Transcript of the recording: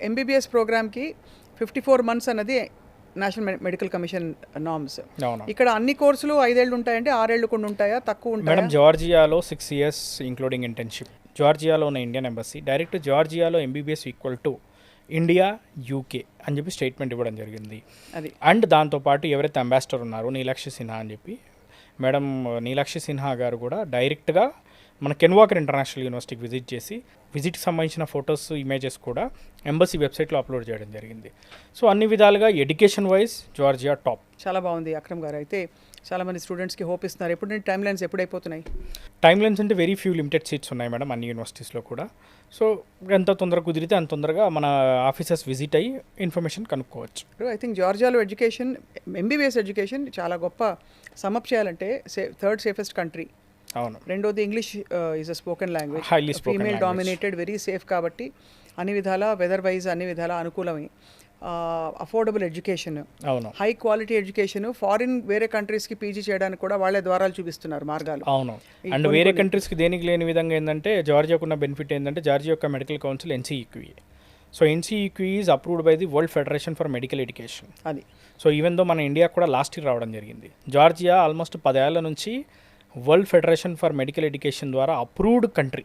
MBBS ప్రోగ్రామ్కి 54 months అన్నది national medical commission norms. అవును ఇక్కడ అన్ని కోర్సులు 5 ఏళ్ళు ఉంటాయంటే 6 ఏళ్ళు కొన్ని ఉంటాయా, తక్కువ ఉంటాయా? మేడం, జార్జియాలో 6 years ఇంక్లూడింగ్ ఇంటర్న్షిప్. జార్జియాలో ఉన్న ఇండియన్ ఎంబసీ డైరెక్ట్ జార్జియాలో MBBS equal to India UK అని చెప్పి స్టేట్మెంట్ ఇవ్వడం జరిగింది. అది అండ్ దాంతోపాటు ఎవరైతే అంబాసిడర్ ఉన్నారో నీలాక్షి సిన్హా అని చెప్పి, మేడం నీలాక్షి సిన్హా గారు కూడా డైరెక్ట్గా మన కెన్వాకర్ ఇంటర్నేషనల్ యూనివర్సిటీకి విజిట్ చేసి విజిట్కి సంబంధించిన ఫొటోస్ ఇమేజెస్ కూడా ఎంబసీ వెబ్సైట్లో అప్లోడ్ చేయడం జరిగింది. సో అన్ని విధాలుగా ఎడ్యుకేషన్ వైజ్ జార్జియా టాప్. చాలా బాగుంది అక్రమ్ గారు. అయితే చాలామంది స్టూడెంట్స్కి హోప్ ఇస్తున్నారు. ఎప్పుడు టైం లైన్స్ ఎప్పుడైపోతున్నాయి? టైమ్ లైన్స్ అంటే వెరీ ఫ్యూ లిమిటెడ్ సీట్స్ ఉన్నాయి మేడం అన్ని యూనివర్సిటీస్లో కూడా. సో ఎంత తొందరగా కుదిరితే అంత తొందరగా మన ఆఫీసర్స్ విజిట్ అయ్యి ఇన్ఫర్మేషన్ కనుక్కోవచ్చు. ఐ థింక్ జార్జియాలో ఎడ్యుకేషన్, ఎంబీబీఎస్ ఎడ్యుకేషన్ చాలా గొప్ప సమప్ చేయాలంటే థర్డ్ సేఫెస్ట్ కంట్రీ. అవును, రెండోది English is a spoken language, Highly spoken female language. Dominated, very safe కాబట్టి అన్ని విధాల వెదర్ వైజ్ అన్ని విధాల అనుకూలమే. అఫోర్డబుల్ ఎడ్యుకేషన్, అవును, హై క్వాలిటీ ఎడ్యుకేషన్. ఫారిన్ వేరే కంట్రీస్కి పీజీ చేయడానికి కూడా వాళ్ళే ద్వారాలు చూపిస్తున్నారు, మార్గాలు. అవును. అండ్ వేరే కంట్రీస్కి దేనికి లేని విధంగా ఏంటంటే జార్జియాకు ఉన్న బెనిఫిట్ ఏంటంటే జార్జియా యొక్క medical council NCEQA. So NCEQA is approved by the world federation for medical education. అది సో ఈవెన్ దో మన ఇండియా కూడా లాస్ట్ ఇయర్ రావడం జరిగింది. జార్జియా ఆల్మోస్ట్ 10 ఏళ్ల నుంచి world federation for medical education ద్వారా అప్రూవ్డ్ కంట్రీ.